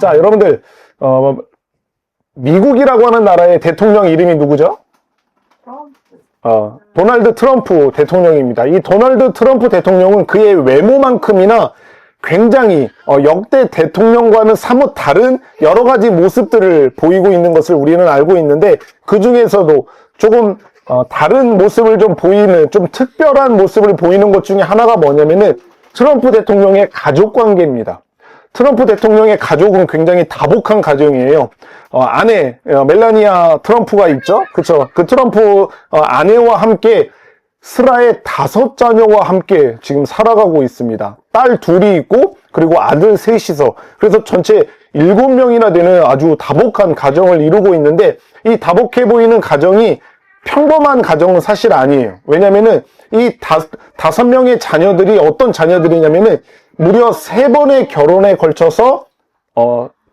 자, 여러분들 미국이라고 하는 나라의 대통령 이름이 누구죠? 도널드 트럼프 대통령입니다. 이 도널드 트럼프 대통령은 그의 외모만큼이나 굉장히 역대 대통령과는 사뭇 다른 여러 가지 모습들을 보이고 있는 것을 우리는 알고 있는데, 그 중에서도 조금 다른 모습을 좀 보이는, 좀 특별한 모습을 보이는 것 중에 하나가 뭐냐면은 트럼프 대통령의 가족 관계입니다. 트럼프 대통령의 가족은 굉장히 다복한 가정이에요. 아내 멜라니아 트럼프가 있죠. 그쵸? 그 트럼프 아내와 함께 슬하의 5자녀와 함께 지금 살아가고 있습니다. 딸 2이 있고, 그리고 아들 3이서, 그래서 전체 7명이나 되는 아주 다복한 가정을 이루고 있는데, 이 다복해 보이는 가정이 평범한 가정은 사실 아니에요. 왜냐면은 이 5명의 자녀들이 어떤 자녀들이냐면은 무려 3번의 결혼에 걸쳐서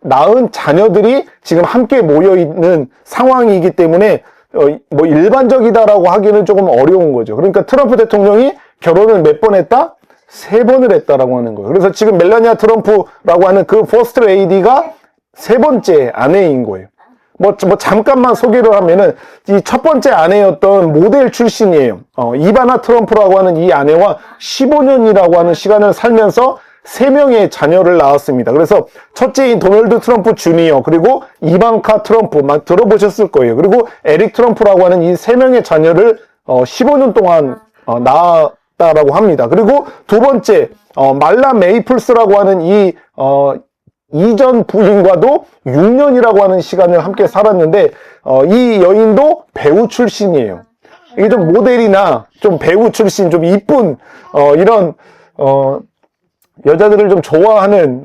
낳은 자녀들이 지금 함께 모여 있는 상황이기 때문에 뭐 일반적이다라고 하기는 조금 어려운 거죠. 그러니까 트럼프 대통령이 결혼을 몇 번 했다? 3번을 했다라고 하는 거예요. 그래서 지금 멜라니아 트럼프라고 하는 그 퍼스트 레이디가 3번째 아내인 거예요. 뭐 잠깐만 소개를 하면은 이 첫 번째 아내였던 모델 출신이에요. 이바나 트럼프라고 하는 이 아내와 15년이라고 하는 시간을 살면서 3명의 자녀를 낳았습니다. 그래서 첫째인 도널드 트럼프 주니어, 그리고 이방카 트럼프, 막 들어보셨을 거예요. 그리고 에릭 트럼프라고 하는 이 3명의 자녀를 15년 동안 낳았다라고 합니다. 그리고 두 번째 말라 메이플스라고 하는 이 이전 부인과도 6년이라고 하는 시간을 함께 살았는데, 이 여인도 배우 출신이에요. 이게 좀 모델이나 좀 배우 출신, 좀 이쁜 이런 여자들을 좀 좋아하는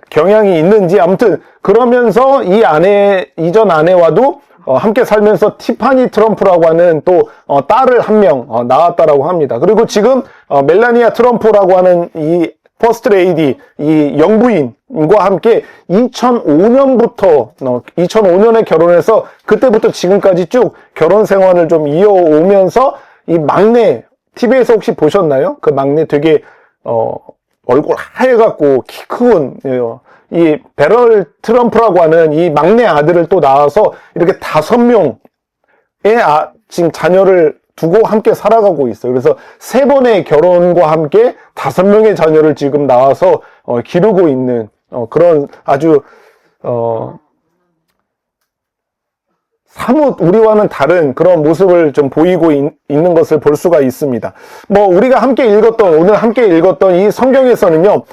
경향이 있는지, 아무튼 그러면서 이전 아내와도 함께 살면서 티파니 트럼프라고 하는 또 딸을 1명 낳았다라고 합니다. 그리고 지금 멜라니아 트럼프라고 하는 이 퍼스트 레이디, 이 영부인과 함께 2005년에 결혼해서 그때부터 지금까지 쭉 결혼 생활을 좀 이어오면서, 이 막내, TV에서 혹시 보셨나요? 그 막내 되게 얼굴 하얘갖고 키 큰 이 베럴 트럼프라고 하는 이 막내 아들을 또 낳아서 이렇게 5명의 지금 자녀를 두고 함께 살아가고 있어요. 그래서 3번의 결혼과 함께 5명의 자녀를 지금 낳아서 기르고 있는 그런 아주 사뭇 우리와는 다른 그런 모습을 좀 보이고 있는 것을 볼 수가 있습니다. 뭐 우리가 오늘 함께 읽었던 이 성경에서는요,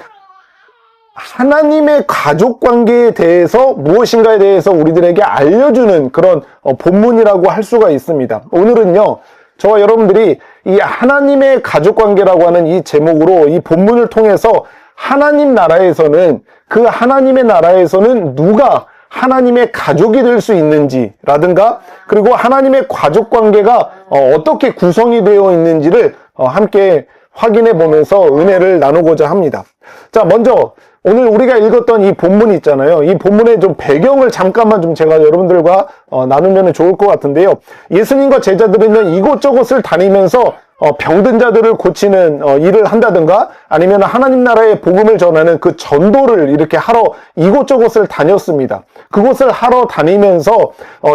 하나님의 가족 관계에 대해서 무엇인가에 대해서 우리들에게 알려주는 그런 본문이라고 할 수가 있습니다. 오늘은요, 저와 여러분들이 이 하나님의 가족 관계라고 하는 이 제목으로 이 본문을 통해서 하나님 나라에서는, 그 하나님의 나라에서는 누가 하나님의 가족이 될 수 있는지라든가, 그리고 하나님의 가족 관계가 어떻게 구성이 되어 있는지를 함께 확인해 보면서 은혜를 나누고자 합니다. 자, 먼저 오늘 우리가 읽었던 이 본문 있잖아요. 이 본문의 좀 배경을 잠깐만 좀 제가 여러분들과 나누면 좋을 것 같은데요. 예수님과 제자들은 이곳저곳을 다니면서 병든 자들을 고치는 일을 한다든가, 아니면 하나님 나라의 복음을 전하는 그 전도를 이렇게 하러 이곳저곳을 다녔습니다. 그곳을 하러 다니면서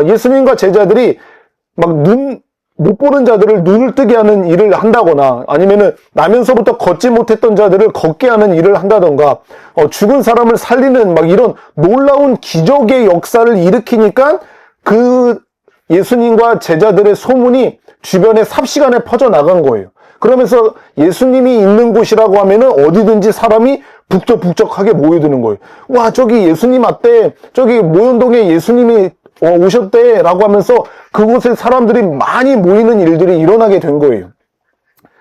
예수님과 제자들이 막 못 보는 자들을 눈을 뜨게 하는 일을 한다거나, 아니면은 나면서부터 걷지 못했던 자들을 걷게 하는 일을 한다던가, 죽은 사람을 살리는 막 이런 놀라운 기적의 역사를 일으키니까 그 예수님과 제자들의 소문이 주변에 삽시간에 퍼져나간 거예요. 그러면서 예수님이 있는 곳이라고 하면은 어디든지 사람이 북적북적하게 모여드는 거예요. 와, 저기 예수님 왔대, 저기 모현동에 예수님이 오셨대 라고 하면서 그곳에 사람들이 많이 모이는 일들이 일어나게 된 거예요.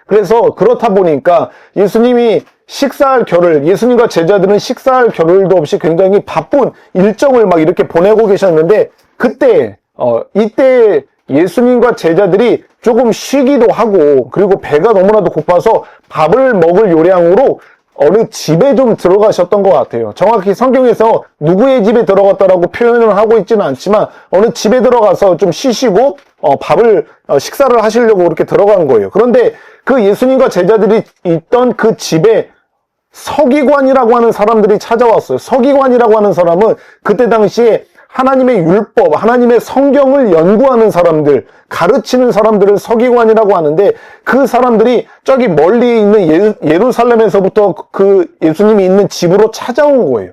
그래서 그렇다 보니까 예수님과 제자들은 식사할 겨를도 없이 굉장히 바쁜 일정을 막 이렇게 보내고 계셨는데, 이때 예수님과 제자들이 조금 쉬기도 하고, 그리고 배가 너무나도 고파서 밥을 먹을 요량으로 어느 집에 좀 들어가셨던 것 같아요. 정확히 성경에서 누구의 집에 들어갔다라고 표현을 하고 있지는 않지만, 어느 집에 들어가서 좀 쉬시고 식사를 하시려고 그렇게 들어간 거예요. 그런데 그 예수님과 제자들이 있던 그 집에 서기관이라고 하는 사람들이 찾아왔어요. 서기관이라고 하는 사람은 그때 당시에 하나님의 율법, 하나님의 성경을 연구하는 사람들, 가르치는 사람들을 서기관이라고 하는데, 그 사람들이 저기 멀리 있는 예루살렘에서부터 그 예수님이 있는 집으로 찾아온 거예요.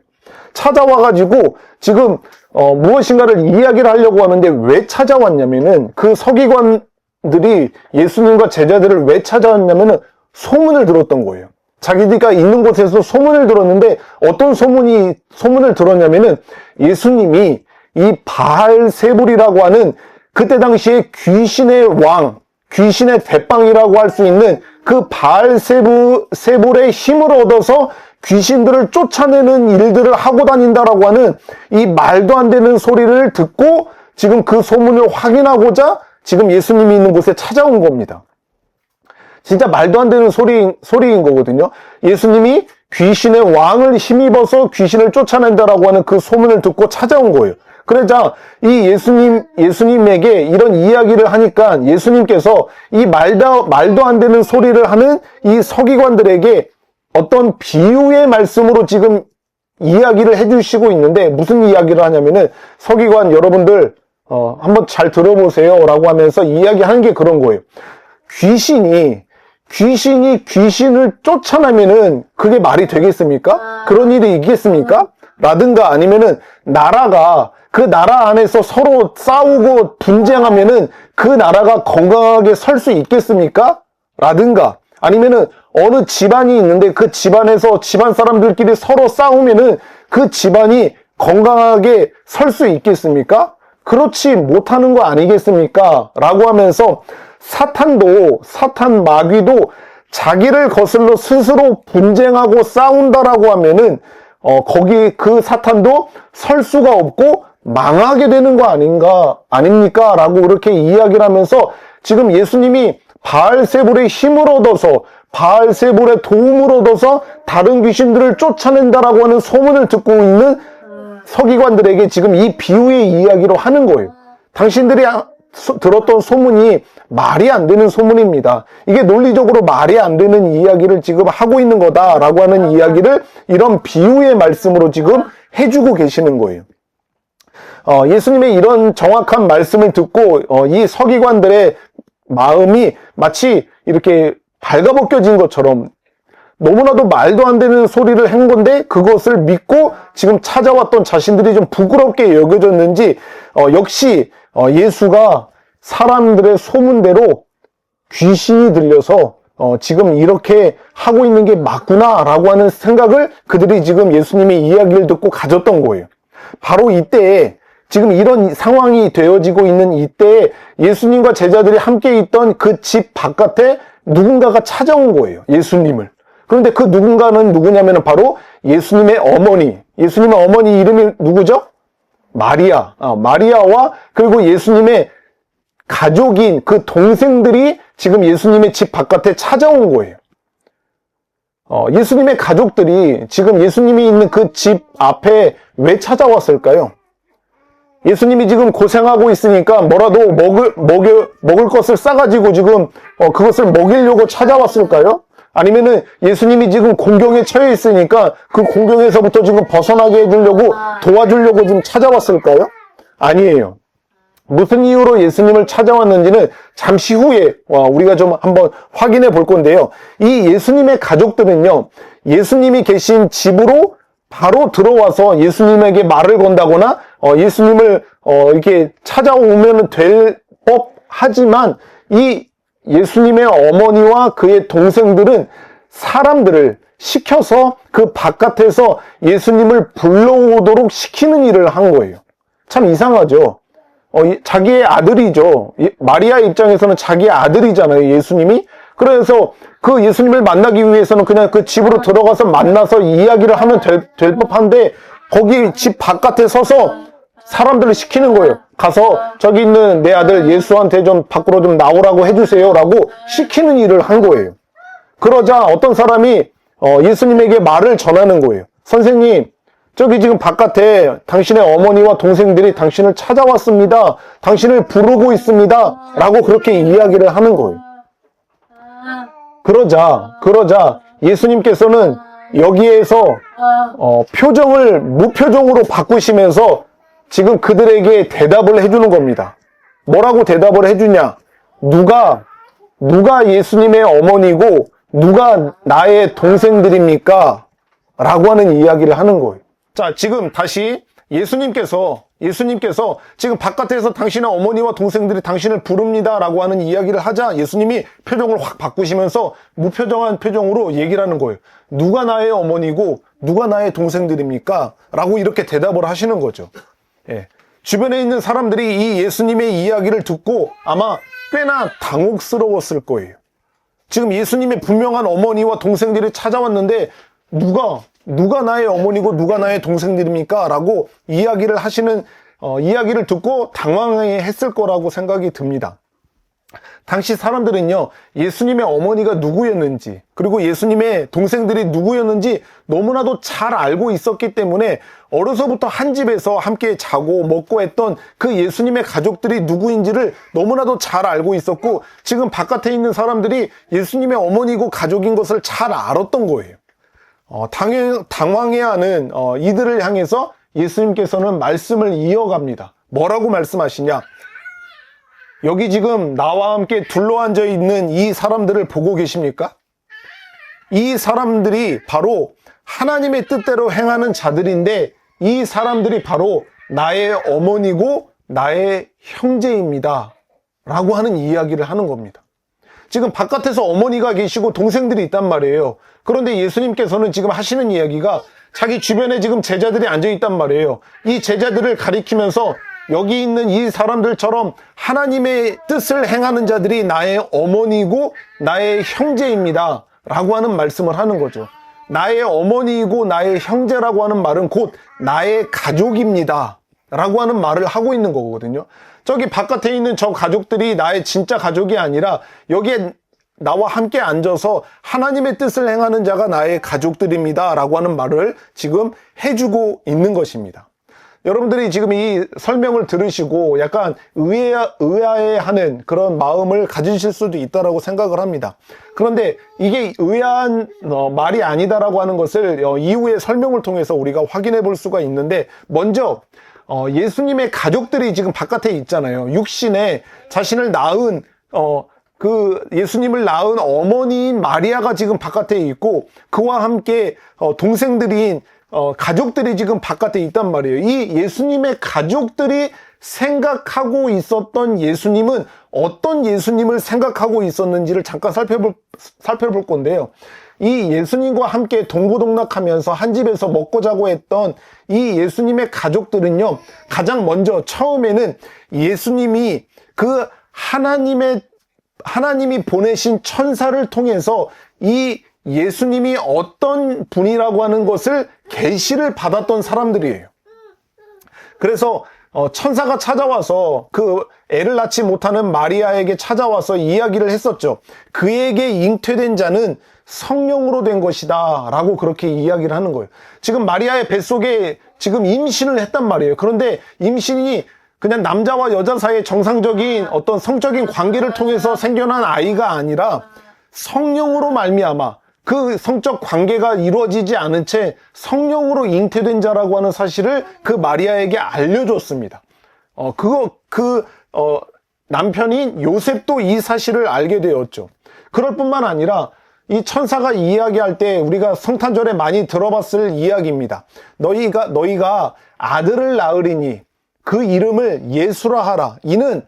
찾아와가지고 지금 무엇인가를 이야기를 하려고 하는데, 왜 찾아왔냐면은, 그 서기관들이 예수님과 제자들을 왜 찾아왔냐면은 소문을 들었던 거예요. 자기들이 있는 곳에서 소문을 들었는데, 어떤 소문을 들었냐면은 예수님이 이 바알세불이라고 하는 그때 당시에 귀신의 왕, 귀신의 대빵이라고 할 수 있는 그 바알세불의 힘을 얻어서 귀신들을 쫓아내는 일들을 하고 다닌다라고 하는 이 말도 안 되는 소리를 듣고 지금 그 소문을 확인하고자 지금 예수님이 있는 곳에 찾아온 겁니다. 진짜 말도 안 되는 소리인 거거든요. 예수님이 귀신의 왕을 힘입어서 귀신을 쫓아낸다라고 하는 그 소문을 듣고 찾아온 거예요. 그러자 이 예수님에게 이런 이야기를 하니까 예수님께서 이 말도 안 되는 소리를 하는 이 서기관들에게 어떤 비유의 말씀으로 지금 이야기를 해주시고 있는데, 무슨 이야기를 하냐면은, 서기관 여러분들 한번 잘 들어보세요 라고 하면서 이야기하는 게 그런 거예요. 귀신이 귀신을 쫓아내면은 그게 말이 되겠습니까? 그런 일이 있겠습니까? 라든가 아니면은 그 나라 안에서 서로 싸우고 분쟁하면은 그 나라가 건강하게 설 수 있겠습니까? 라든가 아니면은 어느 집안이 있는데 그 집안에서 집안 사람들끼리 서로 싸우면은 그 집안이 건강하게 설 수 있겠습니까? 그렇지 못하는 거 아니겠습니까? 라고 하면서 사탄 마귀도 자기를 거슬러 스스로 분쟁하고 싸운다라고 하면은 거기 그 사탄도 설 수가 없고 망하게 되는 거 아닙니까? 라고 그렇게 이야기를 하면서 지금 예수님이 바알세불의 힘을 얻어서 바알세불의 도움을 얻어서 다른 귀신들을 쫓아낸다라고 하는 소문을 듣고 있는 서기관들에게 지금 이 비유의 이야기로 하는 거예요. 당신들이 들었던 소문이 말이 안 되는 소문입니다. 이게 논리적으로 말이 안 되는 이야기를 지금 하고 있는 거다라고 하는 이야기를 이런 비유의 말씀으로 지금 해주고 계시는 거예요. 예수님의 이런 정확한 말씀을 듣고 이 서기관들의 마음이 마치 이렇게 발가벗겨진 것처럼 너무나도 말도 안 되는 소리를 한 건데 그것을 믿고 지금 찾아왔던 자신들이 좀 부끄럽게 여겨졌는지 역시 예수가 사람들의 소문대로 귀신이 들려서 지금 이렇게 하고 있는 게 맞구나라고 하는 생각을 그들이 지금 예수님의 이야기를 듣고 가졌던 거예요. 바로 이때에 지금 이런 상황이 되어지고 있는 이때에 예수님과 제자들이 함께 있던 그 집 바깥에 누군가가 찾아온 거예요. 예수님을. 그런데 그 누군가는 누구냐면 바로 예수님의 어머니. 예수님의 어머니 이름이 누구죠? 마리아. 마리아와 그리고 예수님의 가족인 그 동생들이 지금 예수님의 집 바깥에 찾아온 거예요. 예수님의 가족들이 지금 예수님이 있는 그 집 앞에 왜 찾아왔을까요? 예수님이 지금 고생하고 있으니까 뭐라도 먹을 것을 싸가지고 지금 그것을 먹이려고 찾아왔을까요? 아니면은 예수님이 지금 공경에 처해 있으니까 그 공경에서부터 지금 벗어나게 해주려고 도와주려고 지금 찾아왔을까요? 아니에요. 무슨 이유로 예수님을 찾아왔는지는 잠시 후에 우리가 좀 한번 확인해 볼 건데요. 이 예수님의 가족들은요, 예수님이 계신 집으로 바로 들어와서 예수님에게 말을 건다거나 예수님을 이렇게 찾아오면 될 법하지만 이 예수님의 어머니와 그의 동생들은 사람들을 시켜서 그 바깥에서 예수님을 불러오도록 시키는 일을 한 거예요. 참 이상하죠. 자기의 아들이죠. 마리아 입장에서는 자기의 아들이잖아요, 예수님이. 그래서 그 예수님을 만나기 위해서는 그냥 그 집으로 들어가서 만나서 이야기를 하면 될 법한데 거기 집 바깥에 서서 사람들을 시키는 거예요. 가서 저기 있는 내 아들 예수한테 좀 밖으로 좀 나오라고 해주세요 라고 시키는 일을 한 거예요. 그러자 어떤 사람이 예수님에게 말을 전하는 거예요. 선생님, 저기 지금 바깥에 당신의 어머니와 동생들이 당신을 찾아왔습니다. 당신을 부르고 있습니다. 라고 그렇게 이야기를 하는 거예요. 그러자 예수님께서는 여기에서 표정을 무표정으로 바꾸시면서 지금 그들에게 대답을 해주는 겁니다. 뭐라고 대답을 해주냐? 누가 예수님의 어머니고 누가 나의 동생들입니까? 라고 하는 이야기를 하는 거예요. 자, 지금 다시 예수님께서 지금 바깥에서 당신의 어머니와 동생들이 당신을 부릅니다 라고 하는 이야기를 하자 예수님이 표정을 확 바꾸시면서 무표정한 표정으로 얘기를 하는 거예요. 누가 나의 어머니고 누가 나의 동생들입니까? 라고 이렇게 대답을 하시는 거죠. 예. 주변에 있는 사람들이 이 예수님의 이야기를 듣고 아마 꽤나 당혹스러웠을 거예요. 지금 예수님의 분명한 어머니와 동생들이 찾아왔는데 누가 나의 어머니고 누가 나의 동생들입니까? 라고 이야기를 하시는 이야기를 듣고 당황했을 거라고 생각이 듭니다. 당시 사람들은요, 예수님의 어머니가 누구였는지, 그리고 예수님의 동생들이 누구였는지 너무나도 잘 알고 있었기 때문에 어려서부터 한 집에서 함께 자고 먹고 했던 그 예수님의 가족들이 누구인지를 너무나도 잘 알고 있었고, 지금 바깥에 있는 사람들이 예수님의 어머니고 가족인 것을 잘 알았던 거예요. 당황해하는 이들을 향해서 예수님께서는 말씀을 이어갑니다. 뭐라고 말씀하시냐? 여기 지금 나와 함께 둘러앉아 있는 이 사람들을 보고 계십니까? 이 사람들이 바로 하나님의 뜻대로 행하는 자들인데 이 사람들이 바로 나의 어머니고 나의 형제입니다. 라고 하는 이야기를 하는 겁니다. 지금 바깥에서 어머니가 계시고 동생들이 있단 말이에요. 그런데 예수님께서는 지금 하시는 이야기가 자기 주변에 지금 제자들이 앉아 있단 말이에요. 이 제자들을 가리키면서 여기 있는 이 사람들처럼 하나님의 뜻을 행하는 자들이 나의 어머니고 나의 형제입니다. 라고 하는 말씀을 하는 거죠. 나의 어머니이고 나의 형제라고 하는 말은 곧 나의 가족입니다. 라고 하는 말을 하고 있는 거거든요. 저기 바깥에 있는 저 가족들이 나의 진짜 가족이 아니라 여기에 나와 함께 앉아서 하나님의 뜻을 행하는 자가 나의 가족들입니다. 라고 하는 말을 지금 해주고 있는 것입니다. 여러분들이 지금 이 설명을 들으시고 약간 의아해하는 그런 마음을 가지실 수도 있다라고 생각을 합니다. 그런데 이게 의아한 말이 아니다라고 하는 것을 이후의 설명을 통해서 우리가 확인해 볼 수가 있는데, 먼저 예수님의 가족들이 지금 바깥에 있잖아요. 육신에 자신을 낳은 그 예수님을 낳은 어머니인 마리아가 지금 바깥에 있고 그와 함께 동생들인 가족들이 지금 바깥에 있단 말이에요. 이 예수님의 가족들이 생각하고 있었던 예수님은 어떤 예수님을 생각하고 있었는지를 잠깐 살펴볼 건데요. 이 예수님과 함께 동고동락하면서 한 집에서 먹고 자고 했던 이 예수님의 가족들은요, 가장 먼저 처음에는 예수님이 그 하나님이 보내신 천사를 통해서 이 예수님이 어떤 분이라고 하는 것을 계시를 받았던 사람들이에요. 그래서 천사가 찾아와서 그 애를 낳지 못하는 마리아에게 찾아와서 이야기를 했었죠. 그에게 잉태된 자는 성령으로 된 것이다 라고 그렇게 이야기를 하는 거예요. 지금 마리아의 뱃속에 지금 임신을 했단 말이에요. 그런데 임신이 그냥 남자와 여자 사이의 정상적인 어떤 성적인 관계를 통해서 생겨난 아이가 아니라 성령으로 말미암아 그 성적 관계가 이루어지지 않은 채 성령으로 잉태된 자라고 하는 사실을 그 마리아에게 알려줬습니다. 남편인 요셉도 이 사실을 알게 되었죠. 그럴 뿐만 아니라 이 천사가 이야기할 때 우리가 성탄절에 많이 들어봤을 이야기입니다. 너희가 아들을 낳으리니 그 이름을 예수라 하라. 이는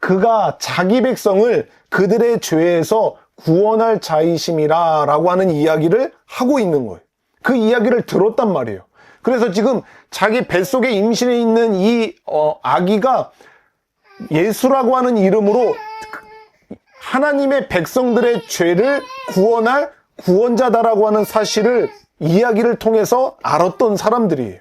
그가 자기 백성을 그들의 죄에서 구원할 자이심이라 라고 하는 이야기를 하고 있는 거예요. 그 이야기를 들었단 말이에요. 그래서 지금 자기 뱃속에 임신해 있는 이 아기가 예수라고 하는 이름으로 하나님의 백성들의 죄를 구원할 구원자다라고 하는 사실을 이야기를 통해서 알았던 사람들이에요.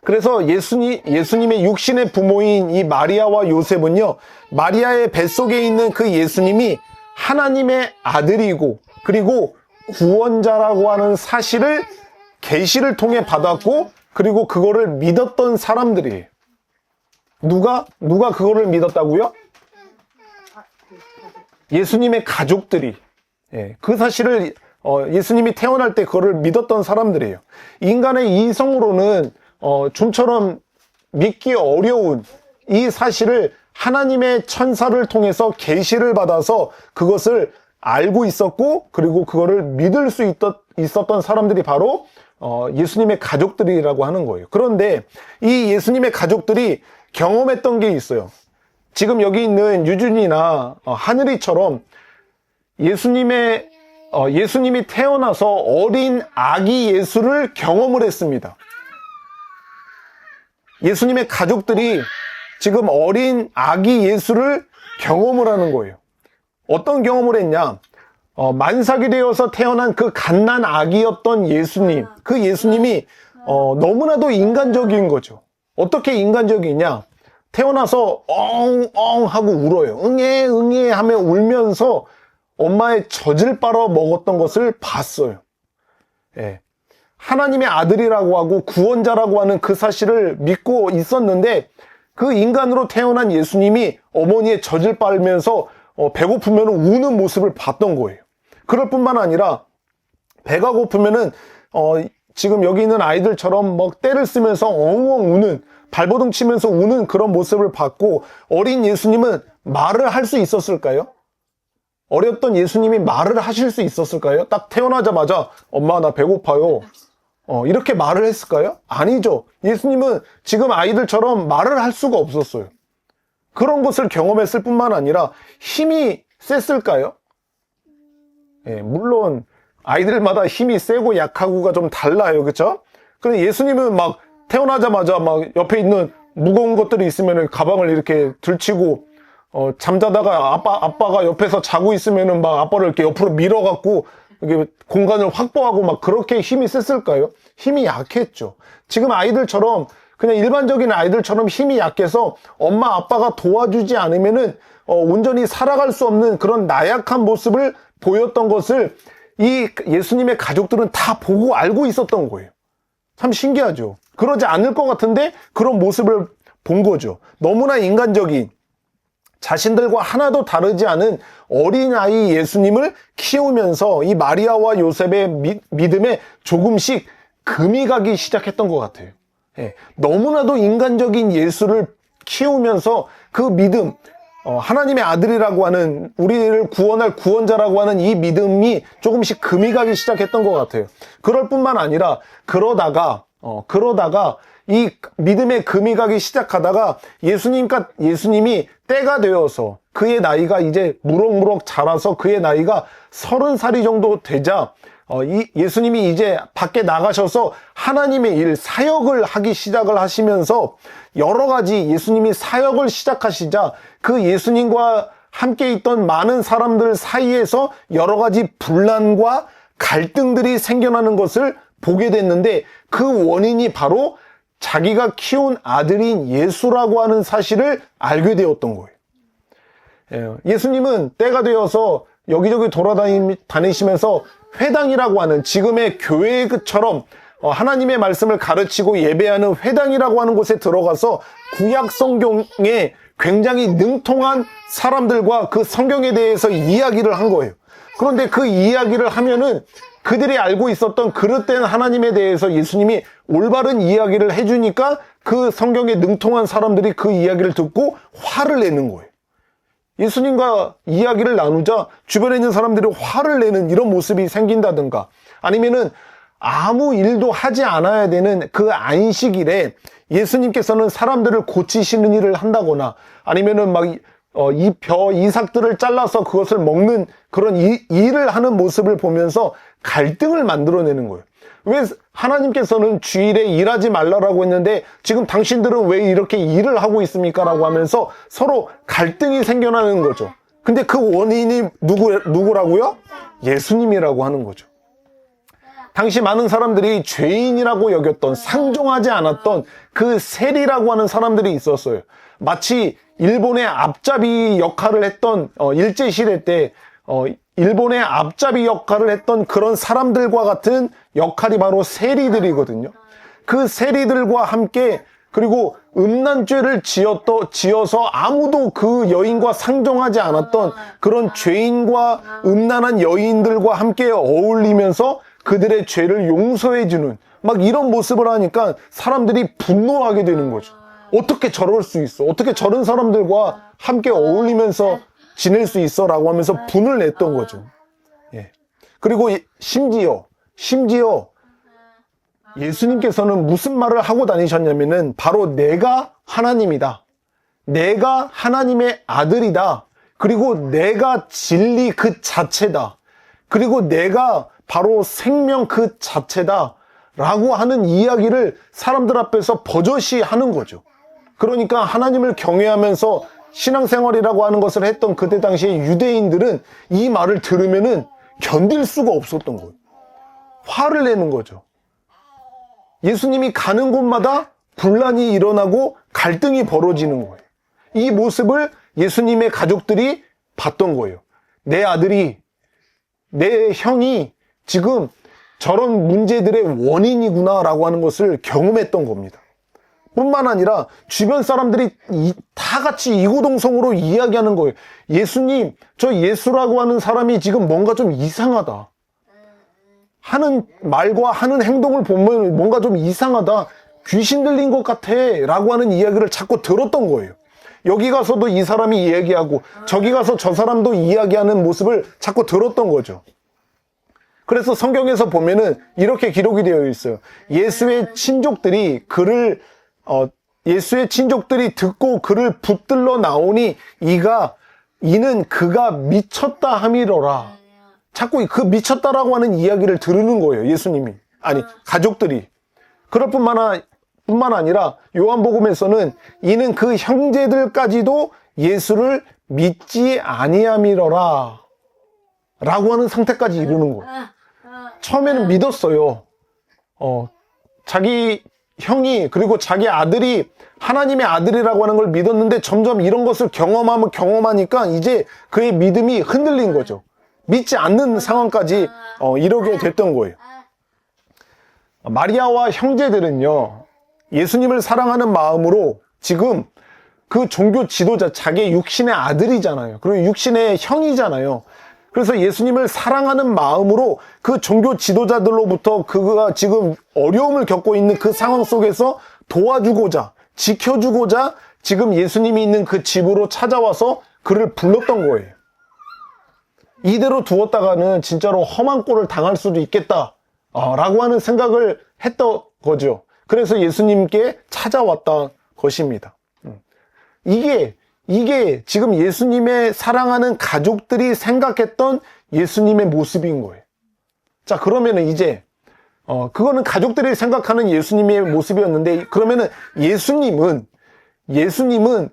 그래서 예수님의 육신의 부모인 이 마리아와 요셉은요, 마리아의 뱃속에 있는 그 예수님이 하나님의 아들이고 그리고 구원자라고 하는 사실을 계시를 통해 받았고, 그리고 그거를 믿었던 사람들이에요. 누가 그거를 믿었다고요? 예수님의 가족들이 그 사실을 예수님이 태어날 때 그거를 믿었던 사람들이에요. 인간의 이성으로는 좀처럼 믿기 어려운 이 사실을 하나님의 천사를 통해서 계시를 받아서 그것을 알고 있었고, 그리고 그거를 믿을 수 있었던 사람들이 바로 예수님의 가족들이라고 하는 거예요. 그런데 이 예수님의 가족들이 경험했던 게 있어요. 지금 여기 있는 유준이나 하늘이처럼 예수님이 태어나서 어린 아기 예수를 경험을 했습니다. 예수님의 가족들이 지금 어린 아기 예수를 경험을 하는 거예요. 어떤 경험을 했냐? 만삭이 되어서 태어난 그 갓난 아기였던 예수님, 그 예수님이 너무나도 인간적인 거죠. 어떻게 인간적이냐? 태어나서 엉엉 하고 울어요. 응애 응애 하며 울면서 엄마의 젖을 빨아 먹었던 것을 봤어요. 예. 하나님의 아들이라고 하고 구원자라고 하는 그 사실을 믿고 있었는데, 그 인간으로 태어난 예수님이 어머니의 젖을 빨면서 배고프면 우는 모습을 봤던 거예요. 그럴 뿐만 아니라 배가 고프면은 지금 여기 있는 아이들처럼 막 떼를 쓰면서 엉엉 우는, 발버둥 치면서 우는 그런 모습을 봤고, 어린 예수님은 말을 할 수 있었을까요? 어렸던 예수님이 말을 하실 수 있었을까요? 딱 태어나자마자 엄마 나 배고파요, 이렇게 말을 했을까요? 아니죠. 예수님은 지금 아이들처럼 말을 할 수가 없었어요. 그런 것을 경험했을 뿐만 아니라 힘이 셌을까요? 예, 물론 아이들마다 힘이 세고 약하고가 좀 달라요. 그렇죠? 근데 예수님은 막 태어나자마자 막 옆에 있는 무거운 것들이 있으면 가방을 이렇게 들치고, 잠자다가 아빠가 옆에서 자고 있으면은 막 아빠를 이렇게 옆으로 밀어갖고 이게 공간을 확보하고 막 그렇게 힘이 셌을까요? 힘이 약했죠. 지금 아이들처럼, 그냥 일반적인 아이들처럼 힘이 약해서 엄마 아빠가 도와주지 않으면은 온전히 살아갈 수 없는 그런 나약한 모습을 보였던 것을 이 예수님의 가족들은 다 보고 알고 있었던 거예요. 참 신기하죠. 그러지 않을 것 같은데 그런 모습을 본 거죠. 너무나 인간적인, 자신들과 하나도 다르지 않은 어린아이 예수님을 키우면서 이 마리아와 요셉의 믿음에 조금씩 금이 가기 시작했던 것 같아요. 예, 너무나도 인간적인 예수를 키우면서 그 믿음, 하나님의 아들이라고 하는, 우리를 구원할 구원자라고 하는 이 믿음이 조금씩 금이 가기 시작했던 것 같아요. 그럴 뿐만 아니라 그러다가 이 믿음의 금이 가기 시작하다가 예수님이 때가 되어서 그의 나이가 이제 무럭무럭 자라서 그의 나이가 30살이 정도 되자 예수님이 이제 밖에 나가셔서 하나님의 일, 사역을 하기 시작을 하시면서 여러 가지 예수님이 사역을 시작하시자 그 예수님과 함께 있던 많은 사람들 사이에서 여러 가지 분란과 갈등들이 생겨나는 것을 보게 됐는데, 그 원인이 바로 자기가 키운 아들인 예수라고 하는 사실을 알게 되었던 거예요. 예수님은 때가 되어서 여기저기 돌아다니시면서 회당이라고 하는, 지금의 교회처럼 하나님의 말씀을 가르치고 예배하는 회당이라고 하는 곳에 들어가서 구약 성경에 굉장히 능통한 사람들과 그 성경에 대해서 이야기를 한 거예요. 그런데 그 이야기를 하면은 그들이 알고 있었던 그릇된 하나님에 대해서 예수님이 올바른 이야기를 해주니까 그 성경에 능통한 사람들이 그 이야기를 듣고 화를 내는 거예요. 예수님과 이야기를 나누자 주변에 있는 사람들이 화를 내는 이런 모습이 생긴다든가, 아니면은 아무 일도 하지 않아야 되는 그 안식일에 예수님께서는 사람들을 고치시는 일을 한다거나, 아니면은 막 이 이삭들을 잘라서 그것을 먹는 그런 일을 하는 모습을 보면서 갈등을 만들어내는 거예요. 왜 하나님께서는 주일에 일하지 말라라고 했는데 지금 당신들은 왜 이렇게 일을 하고 있습니까? 라고 하면서 서로 갈등이 생겨나는 거죠. 근데 그 원인이 누구라고요? 예수님이라고 하는 거죠. 당시 많은 사람들이 죄인이라고 여겼던, 상종하지 않았던 그 세리라고 하는 사람들이 있었어요. 마치 일본의 앞잡이 역할을 했던, 일제시대 때 일본의 앞잡이 역할을 했던 그런 사람들과 같은 역할이 바로 세리들이거든요. 그 세리들과 함께 그리고 음란죄를 지어서 아무도 그 여인과 상종하지 않았던 그런 죄인과 음란한 여인들과 함께 어울리면서 그들의 죄를 용서해주는 막 이런 모습을 하니까 사람들이 분노하게 되는 거죠. 어떻게 저럴 수 있어? 어떻게 저런 사람들과 함께 어울리면서 지낼 수 있어? 라고 하면서 분을 냈던 거죠. 예. 그리고 심지어 예수님께서는 무슨 말을 하고 다니셨냐면은 바로 내가 하나님이다. 내가 하나님의 아들이다. 그리고 내가 진리 그 자체다. 그리고 내가 바로 생명 그 자체다. 라고 하는 이야기를 사람들 앞에서 버젓이 하는 거죠. 그러니까 하나님을 경외하면서 신앙생활이라고 하는 것을 했던 그때 당시에 유대인들은 이 말을 들으면은 견딜 수가 없었던 거예요. 화를 내는 거죠. 예수님이 가는 곳마다 분란이 일어나고 갈등이 벌어지는 거예요. 이 모습을 예수님의 가족들이 봤던 거예요. 내 아들이, 내 형이 지금 저런 문제들의 원인이구나 라고 하는 것을 경험했던 겁니다. 뿐만 아니라 주변 사람들이 다 같이 이구동성으로 이야기하는 거예요. 예수님, 저 예수라고 하는 사람이 지금 뭔가 좀 이상하다. 하는 말과 하는 행동을 보면 뭔가 좀 이상하다. 귀신 들린 것 같아. 라고 하는 이야기를 자꾸 들었던 거예요. 여기 가서도 이 사람이 이야기하고 저기 가서 저 사람도 이야기하는 모습을 자꾸 들었던 거죠. 그래서 성경에서 보면은 이렇게 기록이 되어 있어요. 예수의 친족들이 듣고 그를 붙들러 나오니 이는 그가 미쳤다 함이로라. 자꾸 그 미쳤다라고 하는 이야기를 들으는 거예요. 예수님이. 아니, 가족들이. 그럴 뿐만 아니라 요한복음에서는 이는 그 형제들까지도 예수를 믿지 아니함이로라. 라고 하는 상태까지 이르는 거예요. 처음에는 믿었어요. 자기 형이 그리고 자기 아들이 하나님의 아들이라고 하는 걸 믿었는데 점점 이런 것을 경험하니까 이제 그의 믿음이 흔들린 거죠. 믿지 않는 상황까지 이르게 됐던 거예요. 마리아와 형제들은요, 예수님을 사랑하는 마음으로 지금 그 종교 지도자, 자기의 육신의 아들이잖아요. 그리고 육신의 형이잖아요. 그래서 예수님을 사랑하는 마음으로 그 종교 지도자들로부터 그가 지금 어려움을 겪고 있는 그 상황 속에서 도와주고자, 지켜주고자 지금 예수님이 있는 그 집으로 찾아와서 그를 불렀던 거예요. 이대로 두었다가는 진짜로 험한 꼴을 당할 수도 있겠다 라고 하는 생각을 했던 거죠. 그래서 예수님께 찾아왔던 것입니다. 이게 지금 예수님의 사랑하는 가족들이 생각했던 예수님의 모습인 거예요. 자, 그러면은 이제 그거는 가족들이 생각하는 예수님의 모습이었는데, 그러면은 예수님은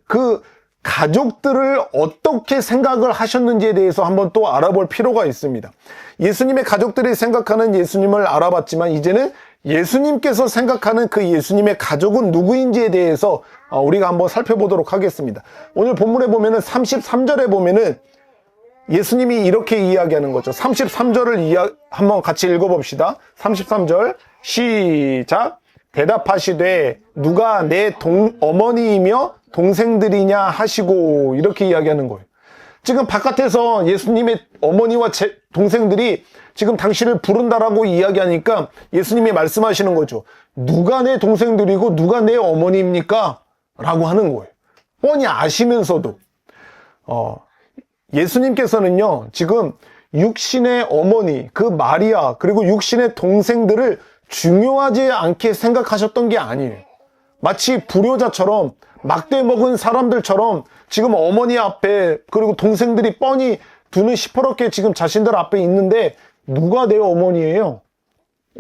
그 가족들을 어떻게 생각을 하셨는지에 대해서 한번 또 알아볼 필요가 있습니다. 예수님의 가족들이 생각하는 예수님을 알아봤지만 이제는 예수님께서 생각하는 그 예수님의 가족은 누구인지에 대해서 우리가 한번 살펴보도록 하겠습니다. 오늘 본문에 보면은 33절에 보면은 예수님이 이렇게 이야기하는 거죠. 33절을 한번 같이 읽어봅시다. 33절 시작. 대답하시되 누가 내 어머니이며 동생들이냐 하시고, 이렇게 이야기하는 거예요. 지금 바깥에서 예수님의 어머니와 동생들이 지금 당신을 부른다라고 이야기하니까 예수님이 말씀하시는 거죠. 누가 내 동생들이고 누가 내 어머니입니까? 라고 하는 거예요. 뻔히 아시면서도. 예수님께서는요, 지금 육신의 어머니, 그 마리아, 그리고 육신의 동생들을 중요하지 않게 생각하셨던 게 아니에요. 마치 불효자처럼, 막대 먹은 사람들처럼 지금 어머니 앞에, 그리고 동생들이 뻔히 두는 시퍼렇게 지금 자신들 앞에 있는데, 누가 내 어머니예요?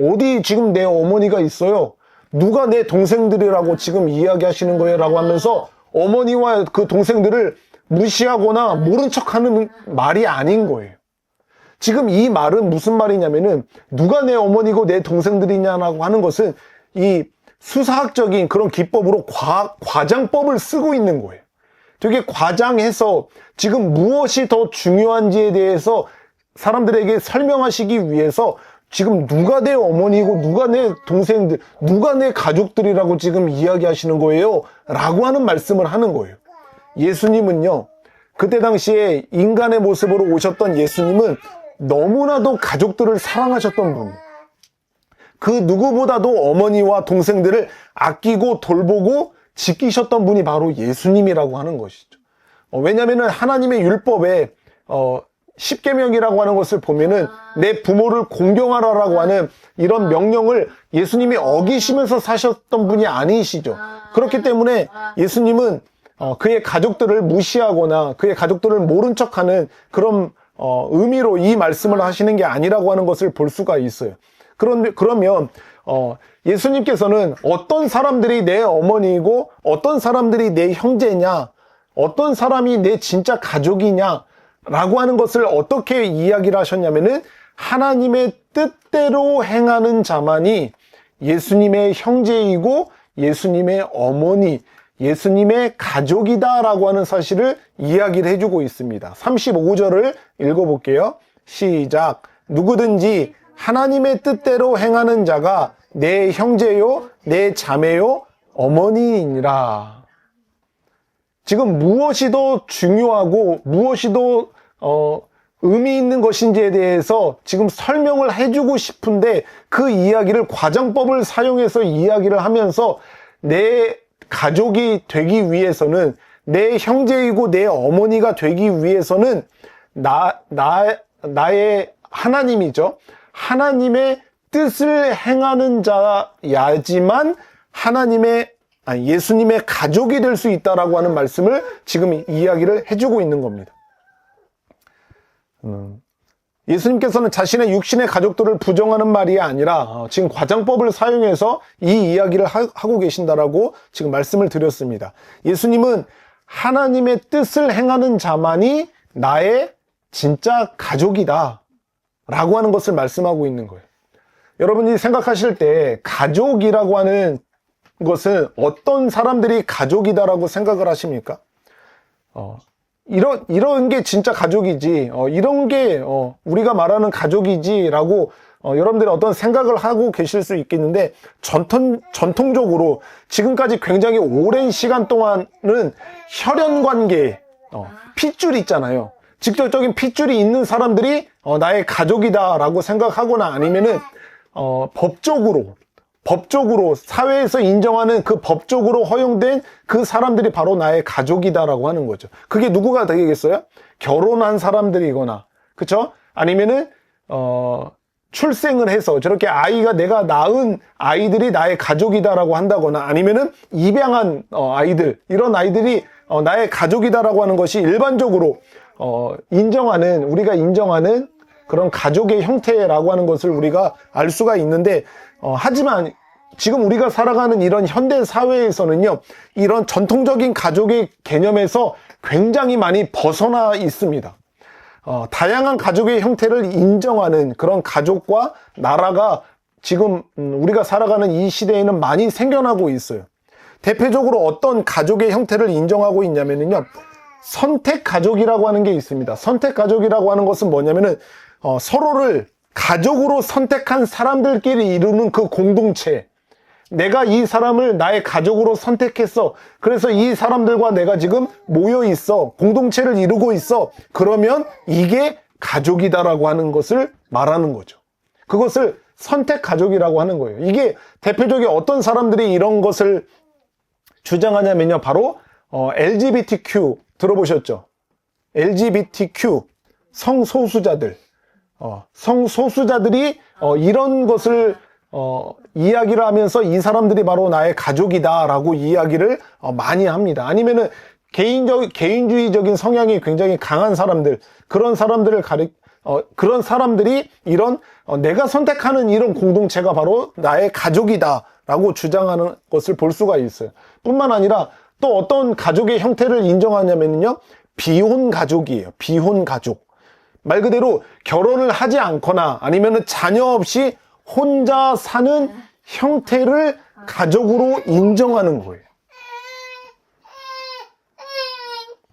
어디 지금 내 어머니가 있어요? 누가 내 동생들이라고 지금 이야기하시는 거예요? 라고 하면서 어머니와 그 동생들을 무시하거나 모른 척하는 말이 아닌 거예요. 지금 이 말은 무슨 말이냐면은 누가 내 어머니고 내 동생들이냐라고 하는 것은 이 수사학적인 그런 기법으로 과장법을 쓰고 있는 거예요. 되게 과장해서 지금 무엇이 더 중요한지에 대해서 사람들에게 설명하시기 위해서 지금 누가 내 어머니고 누가 내 동생들, 누가 내 가족들이라고 지금 이야기하시는 거예요? 라고 하는 말씀을 하는 거예요. 예수님은요, 그때 당시에 인간의 모습으로 오셨던 예수님은 너무나도 가족들을 사랑하셨던 분이에요. 그 누구보다도 어머니와 동생들을 아끼고 돌보고 지키셨던 분이 바로 예수님이라고 하는 것이죠. 왜냐하면 하나님의 율법에 10계명이라고 하는 것을 보면은 내 부모를 공경하라라고 하는 이런 명령을 예수님이 어기시면서 사셨던 분이 아니시죠. 그렇기 때문에 예수님은 그의 가족들을 무시하거나 그의 가족들을 모른 척하는 그런 의미로 이 말씀을 하시는 게 아니라고 하는 것을 볼 수가 있어요. 그러면 예수님께서는 어떤 사람들이 내 어머니이고 어떤 사람들이 내 형제냐, 어떤 사람이 내 진짜 가족이냐 라고 하는 것을 어떻게 이야기를 하셨냐면은 하나님의 뜻대로 행하는 자만이 예수님의 형제이고 예수님의 어머니, 예수님의 가족이다 라고 하는 사실을 이야기를 해주고 있습니다. 35절을 읽어볼게요. 시작. 누구든지 하나님의 뜻대로 행하는 자가 내 형제요, 내 자매요, 어머니이니라. 지금 무엇이 더 중요하고 무엇이 더 의미 있는 것인지에 대해서 지금 설명을 해주고 싶은데 그 이야기를 과정법을 사용해서 이야기를 하면서 내 가족이 되기 위해서는, 내 형제이고 내 어머니가 되기 위해서는 나의 하나님이죠. 하나님의 뜻을 행하는 자야지만 예수님의 가족이 될 수 있다라고 하는 말씀을 지금 이야기를 해주고 있는 겁니다. 예수님께서는 자신의 육신의 가족들을 부정하는 말이 아니라 지금 과장법을 사용해서 이 이야기를 하고 계신다라고 지금 말씀을 드렸습니다. 예수님은 하나님의 뜻을 행하는 자만이 나의 진짜 가족이다 라고 하는 것을 말씀하고 있는 거예요. 여러분이 생각하실 때 가족이라고 하는 것은 어떤 사람들이 가족이다라고 생각을 하십니까? 이런 게 진짜 가족이지, 이런 게 우리가 말하는 가족이지라고 여러분들이 어떤 생각을 하고 계실 수 있겠는데, 전통적으로 지금까지 굉장히 오랜 시간 동안은 혈연관계, 핏줄 있잖아요. 직접적인 핏줄이 있는 사람들이 나의 가족이다라고 생각하거나 아니면은 법적으로 사회에서 인정하는 그 법적으로 허용된 그 사람들이 바로 나의 가족이다라고 하는 거죠. 그게 누구가 되겠어요? 결혼한 사람들이거나, 그쵸? 아니면은 출생을 해서 저렇게 내가 낳은 아이들이 나의 가족이다라고 한다거나, 아니면은 입양한 아이들, 이런 아이들이 나의 가족이다라고 하는 것이 일반적으로 우리가 인정하는 그런 가족의 형태라고 하는 것을 우리가 알 수가 있는데, 하지만 지금 우리가 살아가는 이런 현대 사회에서는요, 이런 전통적인 가족의 개념에서 굉장히 많이 벗어나 있습니다. 다양한 가족의 형태를 인정하는 그런 가족과 나라가 지금 우리가 살아가는 이 시대에는 많이 생겨나고 있어요. 대표적으로 어떤 가족의 형태를 인정하고 있냐면요, 선택 가족이라고 하는 게 있습니다. 선택 가족이라고 하는 것은 뭐냐면은 서로를 가족으로 선택한 사람들끼리 이루는 그 공동체. 내가 이 사람을 나의 가족으로 선택했어. 그래서 이 사람들과 내가 지금 모여 있어. 공동체를 이루고 있어. 그러면 이게 가족이다라고 하는 것을 말하는 거죠. 그것을 선택 가족이라고 하는 거예요. 이게 대표적인 어떤 사람들이 이런 것을 주장하냐면요, 바로 LGBTQ 들어보셨죠? LGBTQ 성소수자들. 성소수자들이 이런 것을 이야기를 하면서 이 사람들이 바로 나의 가족이다라고 이야기를 많이 합니다. 아니면은 개인주의적인 성향이 굉장히 강한 사람들, 그런 사람들이 이런 내가 선택하는 이런 공동체가 바로 나의 가족이다라고 주장하는 것을 볼 수가 있어요. 뿐만 아니라 또 어떤 가족의 형태를 인정하냐면요, 비혼 가족이에요. 비혼 가족. 말 그대로 결혼을 하지 않거나 아니면 자녀 없이 혼자 사는 형태를 가족으로 인정하는 거예요.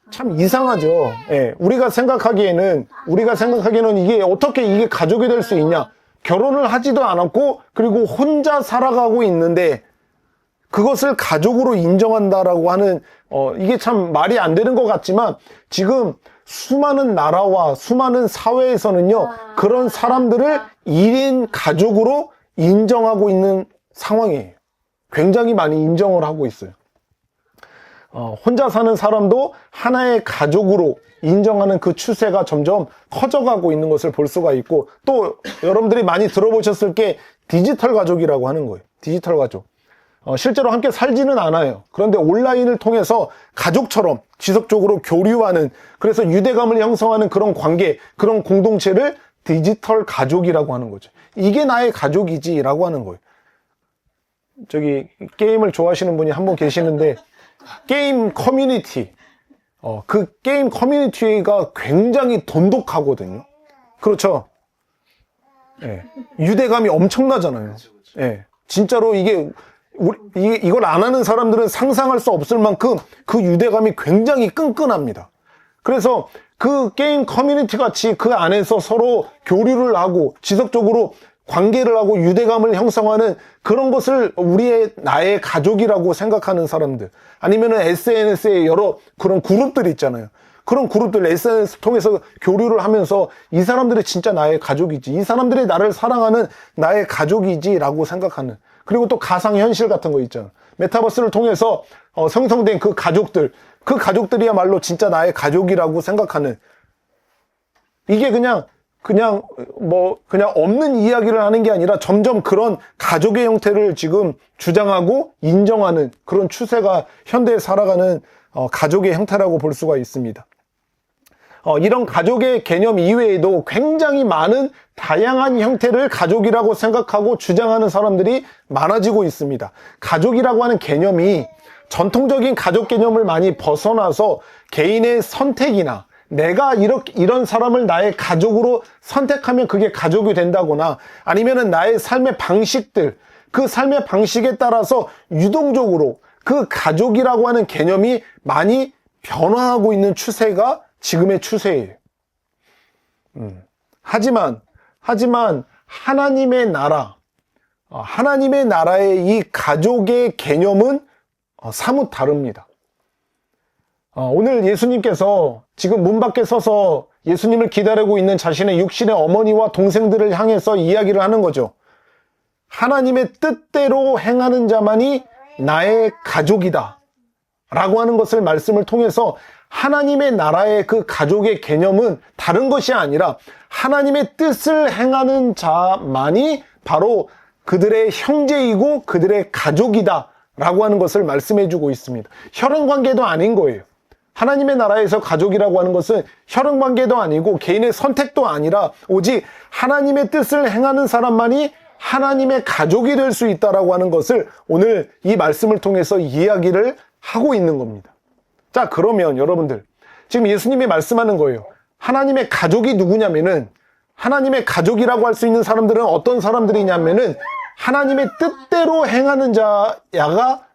참 이상하죠. 예, 우리가 생각하기에는 이게 어떻게 이게 가족이 될 수 있냐? 결혼을 하지도 않았고 그리고 혼자 살아가고 있는데 그것을 가족으로 인정한다라고 하는 이게 참 말이 안 되는 것 같지만 지금 수많은 나라와 수많은 사회에서는요 그런 사람들을 1인 가족으로 인정하고 있는 상황이에요. 굉장히 많이 인정을 하고 있어요. 혼자 사는 사람도 하나의 가족으로 인정하는 그 추세가 점점 커져가고 있는 것을 볼 수가 있고, 또 여러분들이 많이 들어보셨을 게 디지털 가족이라고 하는 거예요. 디지털 가족. 실제로 함께 살지는 않아요. 그런데 온라인을 통해서 가족처럼 지속적으로 교류하는, 그래서 유대감을 형성하는 그런 관계, 그런 공동체를 디지털 가족이라고 하는 거죠. 이게 나의 가족이지 라고 하는 거예요. 저기 게임을 좋아하시는 분이 한 분 계시는데, 게임 커뮤니티, 그 게임 커뮤니티가 굉장히 돈독하거든요. 그렇죠? 예. 유대감이 엄청나잖아요. 예. 진짜로 이걸 안 하는 사람들은 상상할 수 없을 만큼 그 유대감이 굉장히 끈끈합니다. 그래서 그 게임 커뮤니티 같이 그 안에서 서로 교류를 하고 지속적으로 관계를 하고 유대감을 형성하는 그런 것을 나의 가족이라고 생각하는 사람들, 아니면은 SNS에 여러 그런 그룹들 있잖아요. 그런 그룹들 SNS 통해서 교류를 하면서 이 사람들이 진짜 나의 가족이지, 이 사람들이 나를 사랑하는 나의 가족이지 라고 생각하는, 그리고 또 가상현실 같은 거 있잖아요. 메타버스를 통해서 형성된 그 가족들이야말로 진짜 나의 가족이라고 생각하는, 이게 그냥 없는 이야기를 하는 게 아니라 점점 그런 가족의 형태를 지금 주장하고 인정하는 그런 추세가 현대에 살아가는 가족의 형태라고 볼 수가 있습니다. 이런 가족의 개념 이외에도 굉장히 많은 다양한 형태를 가족이라고 생각하고 주장하는 사람들이 많아지고 있습니다. 가족이라고 하는 개념이 전통적인 가족 개념을 많이 벗어나서 개인의 선택이나 내가 이런 사람을 나의 가족으로 선택하면 그게 가족이 된다거나, 아니면은 나의 삶의 방식들, 그 삶의 방식에 따라서 유동적으로 그 가족이라고 하는 개념이 많이 변화하고 있는 추세가 지금의 추세예요. 하지만 하나님의 나라의 이 가족의 개념은 사뭇 다릅니다. 오늘 예수님께서 지금 문 밖에 서서 예수님을 기다리고 있는 자신의 육신의 어머니와 동생들을 향해서 이야기를 하는 거죠. 하나님의 뜻대로 행하는 자만이 나의 가족이다 라고 하는 것을 말씀을 통해서 하나님의 나라의 그 가족의 개념은 다른 것이 아니라 하나님의 뜻을 행하는 자만이 바로 그들의 형제이고 그들의 가족이다 라고 하는 것을 말씀해 주고 있습니다. 혈연관계도 아닌 거예요. 하나님의 나라에서 가족이라고 하는 것은 혈연관계도 아니고 개인의 선택도 아니라 오직 하나님의 뜻을 행하는 사람만이 하나님의 가족이 될 수 있다라고 하는 것을 오늘 이 말씀을 통해서 이야기를 하고 있는 겁니다. 자, 그러면 여러분들, 지금 예수님이 말씀하는 거예요. 하나님의 가족이 누구냐면은, 하나님의 가족이라고 할 수 있는 사람들은 어떤 사람들이냐면은 하나님의 뜻대로 행하는 자야가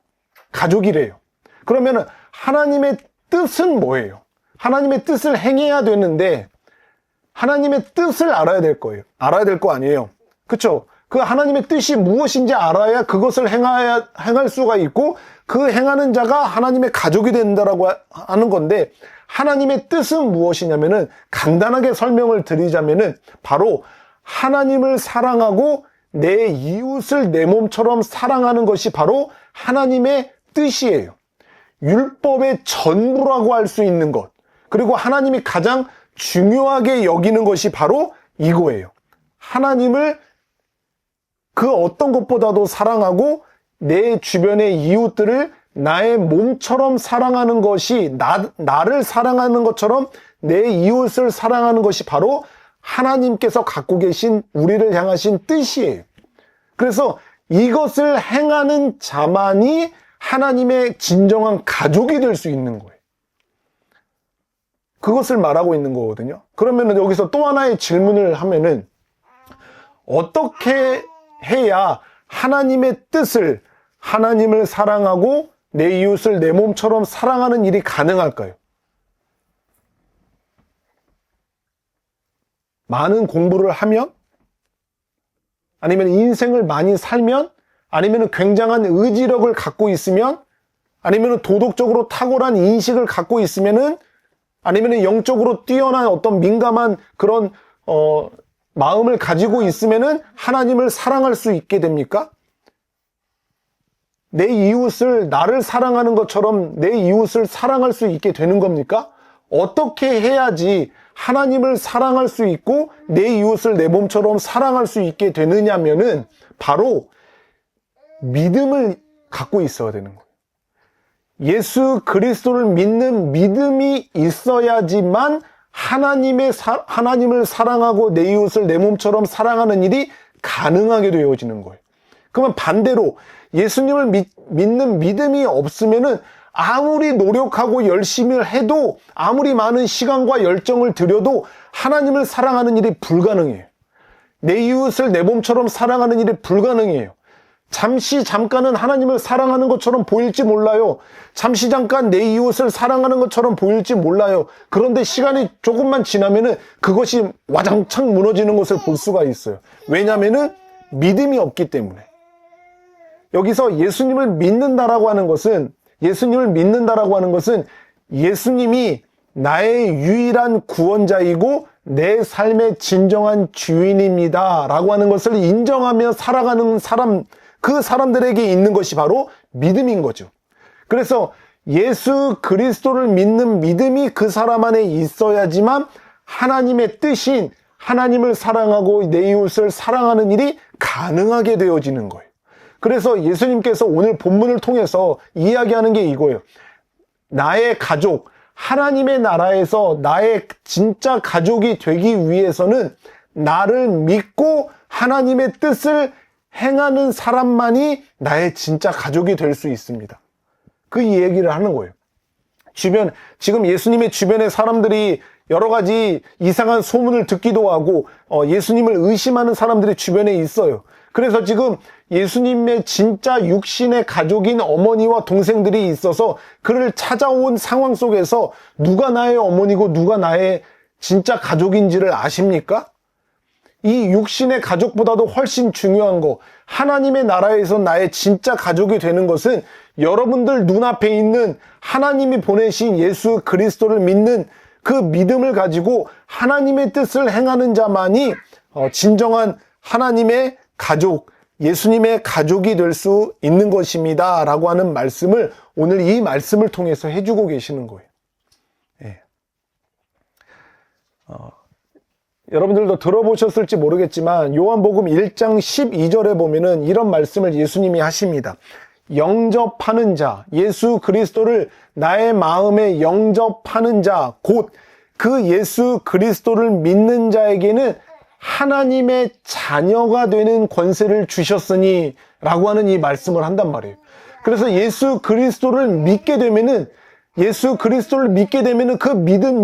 가족이래요. 그러면은 하나님의 뜻은 뭐예요? 하나님의 뜻을 행해야 되는데 하나님의 뜻을 알아야 될 거예요. 알아야 될 거 아니에요. 그렇죠? 그 하나님의 뜻이 무엇인지 알아야 그것을 행할 수가 있고 그 행하는 자가 하나님의 가족이 된다라고 하는 건데, 하나님의 뜻은 무엇이냐면은 간단하게 설명을 드리자면은 바로 하나님을 사랑하고 내 이웃을 내 몸처럼 사랑하는 것이 바로 하나님의 뜻이에요. 율법의 전부라고 할 수 있는 것, 그리고 하나님이 가장 중요하게 여기는 것이 바로 이거예요. 하나님을 그 어떤 것보다도 사랑하고 내 주변의 이웃들을 나의 몸처럼 사랑하는 것이, 나를 사랑하는 것처럼 내 이웃을 사랑하는 것이 바로 하나님께서 갖고 계신 우리를 향하신 뜻이에요. 그래서 이것을 행하는 자만이 하나님의 진정한 가족이 될 수 있는 거예요. 그것을 말하고 있는 거거든요. 그러면 여기서 또 하나의 질문을 하면은, 어떻게 해야 하나님의 뜻을, 하나님을 사랑하고 내 이웃을 내 몸처럼 사랑하는 일이 가능할까요? 많은 공부를 하면? 아니면 인생을 많이 살면, 아니면 굉장한 의지력을 갖고 있으면, 아니면 도덕적으로 탁월한 인식을 갖고 있으면은, 아니면 영적으로 뛰어난 어떤 민감한 그런 마음을 가지고 있으면은 하나님을 사랑할 수 있게 됩니까? 내 이웃을 나를 사랑하는 것처럼 내 이웃을 사랑할 수 있게 되는 겁니까? 어떻게 해야지 하나님을 사랑할 수 있고 내 이웃을 내 몸처럼 사랑할 수 있게 되느냐면은 바로 믿음을 갖고 있어야 되는 거예요. 예수 그리스도를 믿는 믿음이 있어야지만 하나님을 사랑하고 내 이웃을 내 몸처럼 사랑하는 일이 가능하게 되어지는 거예요. 그러면 반대로 예수님을 믿는 믿음이 없으면은 아무리 노력하고 열심히 해도 아무리 많은 시간과 열정을 들여도 하나님을 사랑하는 일이 불가능해요. 내 이웃을 내 몸처럼 사랑하는 일이 불가능해요. 잠깐은 하나님을 사랑하는 것처럼 보일지 몰라요. 잠시 잠깐 내 이웃을 사랑하는 것처럼 보일지 몰라요. 그런데 시간이 조금만 지나면은 그것이 와장창 무너지는 것을 볼 수가 있어요. 왜냐면은 믿음이 없기 때문에. 여기서 예수님을 믿는다라고 하는 것은 예수님이 나의 유일한 구원자이고 내 삶의 진정한 주인입니다 라고 하는 것을 인정하며 살아가는 사람, 그 사람들에게 있는 것이 바로 믿음인 거죠. 그래서 예수 그리스도를 믿는 믿음이 그 사람 안에 있어야지만 하나님의 뜻인 하나님을 사랑하고 내 이웃을 사랑하는 일이 가능하게 되어지는 거예요. 그래서 예수님께서 오늘 본문을 통해서 이야기하는 게 이거예요. 나의 가족, 하나님의 나라에서 나의 진짜 가족이 되기 위해서는 나를 믿고 하나님의 뜻을 행하는 사람만이 나의 진짜 가족이 될 수 있습니다. 그 얘기를 하는 거예요. 지금 예수님의 주변의 사람들이 여러 가지 이상한 소문을 듣기도 하고 예수님을 의심하는 사람들이 주변에 있어요. 그래서 지금 예수님의 진짜 육신의 가족인 어머니와 동생들이 있어서 그를 찾아온 상황 속에서 누가 나의 어머니고 누가 나의 진짜 가족인지를 아십니까? 이 육신의 가족보다도 훨씬 중요한 거, 하나님의 나라에서 나의 진짜 가족이 되는 것은 여러분들 눈앞에 있는 하나님이 보내신 예수 그리스도를 믿는 그 믿음을 가지고 하나님의 뜻을 행하는 자만이 진정한 하나님의 가족, 예수님의 가족이 될 수 있는 것입니다 라고 하는 말씀을 오늘 이 말씀을 통해서 해주고 계시는 거예요. 예. 여러분들도 들어보셨을지 모르겠지만 요한복음 1장 12절에 보면은 이런 말씀을 예수님이 하십니다. 영접하는 자, 예수 그리스도를 나의 마음에 영접하는 자, 곧 그 예수 그리스도를 믿는 자에게는 하나님의 자녀가 되는 권세를 주셨으니 라고 하는 이 말씀을 한단 말이에요. 그래서 예수 그리스도를 믿게 되면은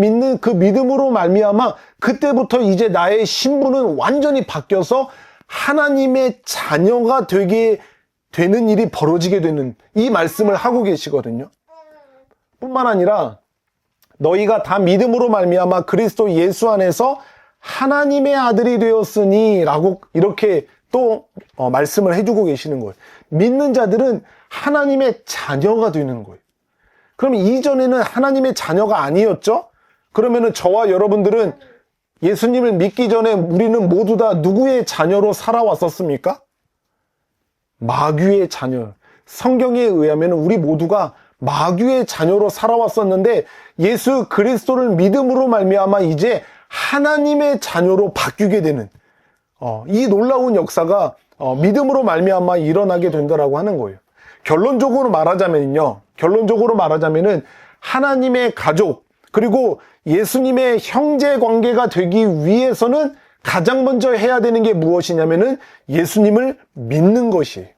믿는 그 믿음으로 말미암아 그때부터 이제 나의 신분은 완전히 바뀌어서 하나님의 자녀가 되게 되는 일이 벌어지게 되는 이 말씀을 하고 계시거든요. 뿐만 아니라 너희가 다 믿음으로 말미암아 그리스도 예수 안에서 하나님의 아들이 되었으니 라고 이렇게 또 말씀을 해주고 계시는 거예요. 믿는 자들은 하나님의 자녀가 되는 거예요. 그럼 이전에는 하나님의 자녀가 아니었죠? 그러면은 저와 여러분들은 예수님을 믿기 전에 우리는 모두 다 누구의 자녀로 살아왔었습니까? 마귀의 자녀. 성경에 의하면 우리 모두가 마귀의 자녀로 살아왔었는데 예수 그리스도를 믿음으로 말미암아 이제 하나님의 자녀로 바뀌게 되는 이 놀라운 역사가 믿음으로 말미암아 일어나게 된다라고 하는 거예요. 결론적으로 말하자면은 하나님의 가족 그리고 예수님의 형제 관계가 되기 위해서는 가장 먼저 해야 되는 게 무엇이냐면은 예수님을 믿는 것이에요.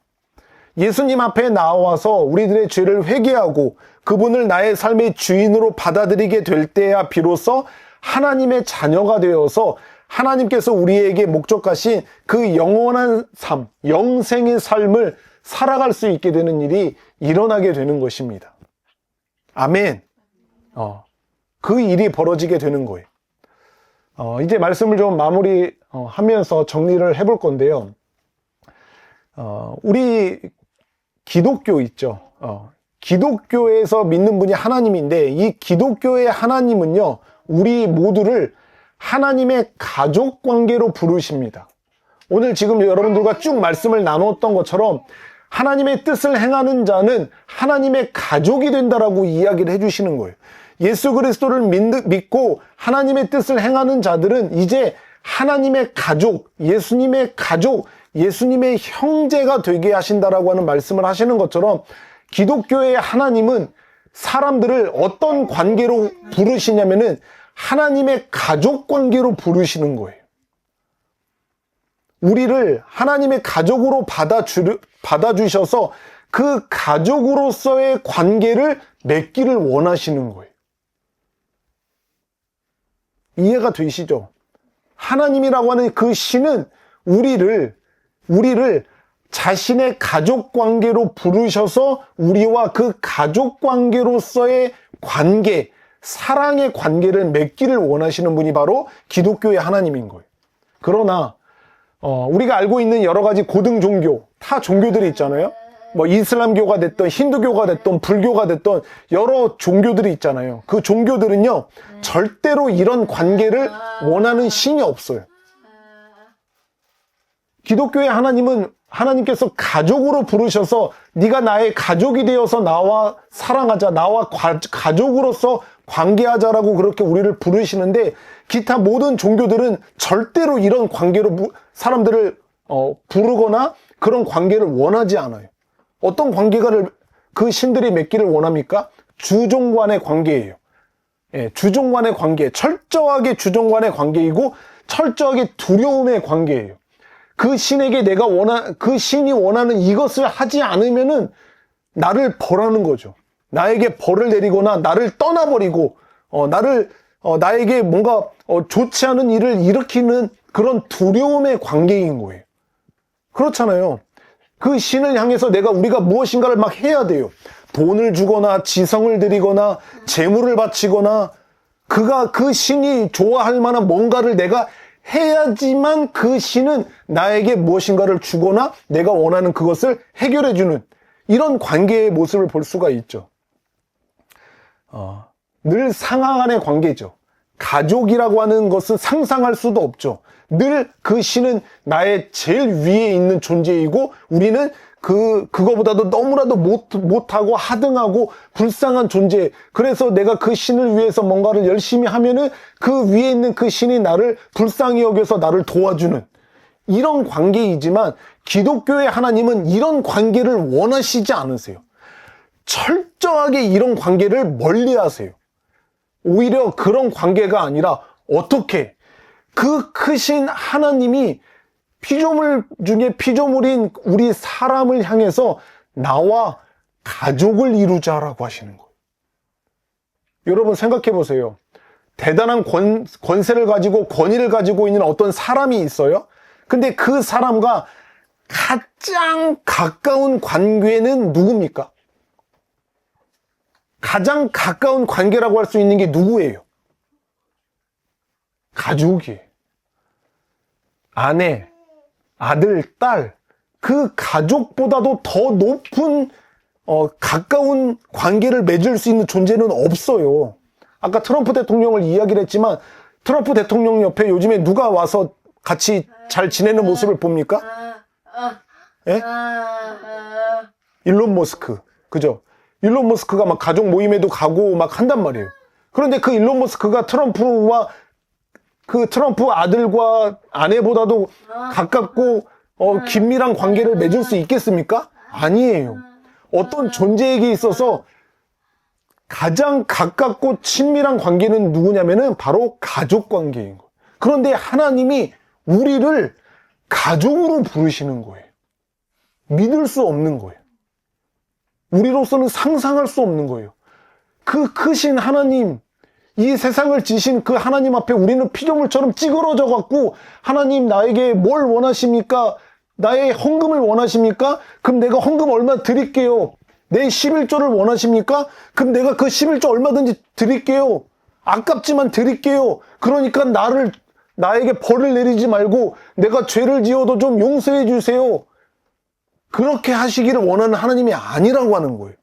예수님 앞에 나와서 우리들의 죄를 회개하고 그분을 나의 삶의 주인으로 받아들이게 될 때야 비로소 하나님의 자녀가 되어서 하나님께서 우리에게 목적하신 그 영원한 삶, 영생의 삶을 살아갈 수 있게 되는 일이 일어나게 되는 것입니다. 아멘. 그 일이 벌어지게 되는 거예요. 이제 말씀을 좀 마무리하면서 정리를 해볼 건데요. 우리 기독교 있죠. 기독교에서 믿는 분이 하나님인데 이 기독교의 하나님은요, 우리 모두를 하나님의 가족 관계로 부르십니다. 오늘 지금 여러분들과 쭉 말씀을 나눴던 것처럼 하나님의 뜻을 행하는 자는 하나님의 가족이 된다라고 이야기를 해주시는 거예요. 예수 그리스도를 믿고 하나님의 뜻을 행하는 자들은 이제 하나님의 가족, 예수님의 가족, 예수님의 형제가 되게 하신다라고 하는 말씀을 하시는 것처럼 기독교의 하나님은 사람들을 어떤 관계로 부르시냐면은 하나님의 가족 관계로 부르시는 거예요. 우리를 하나님의 가족으로 받아주셔서 그 가족으로서의 관계를 맺기를 원하시는 거예요. 이해가 되시죠? 하나님이라고 하는 그 신은 우리를 자신의 가족 관계로 부르셔서 우리와 그 가족 관계로서의 관계, 사랑의 관계를 맺기를 원하시는 분이 바로 기독교의 하나님인 거예요. 그러나 우리가 알고 있는 여러 가지 고등 종교, 타 종교들이 있잖아요. 뭐 이슬람교가 됐던 힌두교가 됐던 불교가 됐던 여러 종교들이 있잖아요. 그 종교들은요, 절대로 이런 관계를 원하는 신이 없어요. 기독교의 하나님은 하나님께서 가족으로 부르셔서 네가 나의 가족이 되어서 나와 사랑하자, 나와 가족으로서 관계하자라고 그렇게 우리를 부르시는데, 기타 모든 종교들은 절대로 이런 관계로 사람들을 부르거나 그런 관계를 원하지 않아요. 어떤 관계를 그 신들이 맺기를 원합니까? 주종 간의 관계예요. 예, 주종 간의 관계, 철저하게 주종 간의 관계이고 철저하게 두려움의 관계예요. 그 신에게 그 신이 원하는 이것을 하지 않으면은 나를 벌하는 거죠. 나에게 벌을 내리거나 나를 떠나버리고, 나에게 뭔가 좋지 않은 일을 일으키는 그런 두려움의 관계인 거예요. 그렇잖아요. 그 신을 향해서 우리가 무엇인가를 막 해야 돼요. 돈을 주거나 지성을 드리거나 재물을 바치거나 그 신이 좋아할 만한 뭔가를 내가 해야지만 그 신은 나에게 무엇인가를 주거나 내가 원하는 그것을 해결해주는 이런 관계의 모습을 볼 수가 있죠. 늘 상하간의 관계죠. 가족이라고 하는 것은 상상할 수도 없죠. 늘 그 신은 나의 제일 위에 있는 존재이고 우리는 그거보다도 너무나도 못하고 하등하고 불쌍한 존재. 그래서 내가 그 신을 위해서 뭔가를 열심히 하면은 그 위에 있는 그 신이 나를 불쌍히 여겨서 나를 도와주는 이런 관계이지만, 기독교의 하나님은 이런 관계를 원하시지 않으세요. 철저하게 이런 관계를 멀리 하세요. 오히려 그런 관계가 아니라 어떻게 그 크신 하나님이 피조물 중에 피조물인 우리 사람을 향해서 나와 가족을 이루자라고 하시는 거예요. 여러분 생각해 보세요. 대단한 권세를 가지고 권위를 가지고 있는 어떤 사람이 있어요. 근데 그 사람과 가장 가까운 관계는 누굽니까? 가장 가까운 관계라고 할 수 있는 게 누구예요? 가족이에요. 아내, 아들, 딸, 그 가족보다도 더 높은 가까운 관계를 맺을 수 있는 존재는 없어요. 아까 트럼프 대통령을 이야기를 했지만 트럼프 대통령 옆에 요즘에 누가 와서 같이 잘 지내는 모습을 봅니까? 예? 일론 머스크, 그죠? 일론 머스크가 막 가족 모임에도 가고 막 한단 말이에요. 그런데 그 일론 머스크가 트럼프와 그 트럼프 아들과 아내보다도 가깝고 긴밀한 관계를 맺을 수 있겠습니까? 아니에요. 어떤 존재에게 있어서 가장 가깝고 친밀한 관계는 누구냐면은 바로 가족 관계인 거예요. 그런데 하나님이 우리를 가족으로 부르시는 거예요. 믿을 수 없는 거예요. 우리로서는 상상할 수 없는 거예요. 그 크신 하나님, 이 세상을 지신 그 하나님 앞에 우리는 피조물처럼 찌그러져 갖고, 하나님 나에게 뭘 원하십니까? 나의 헌금을 원하십니까? 그럼 내가 헌금 얼마 드릴게요. 내 11조를 원하십니까? 그럼 내가 그 11조 얼마든지 드릴게요. 아깝지만 드릴게요. 그러니까 나에게 벌을 내리지 말고 내가 죄를 지어도 좀 용서해 주세요. 그렇게 하시기를 원하는 하나님이 아니라고 하는 거예요.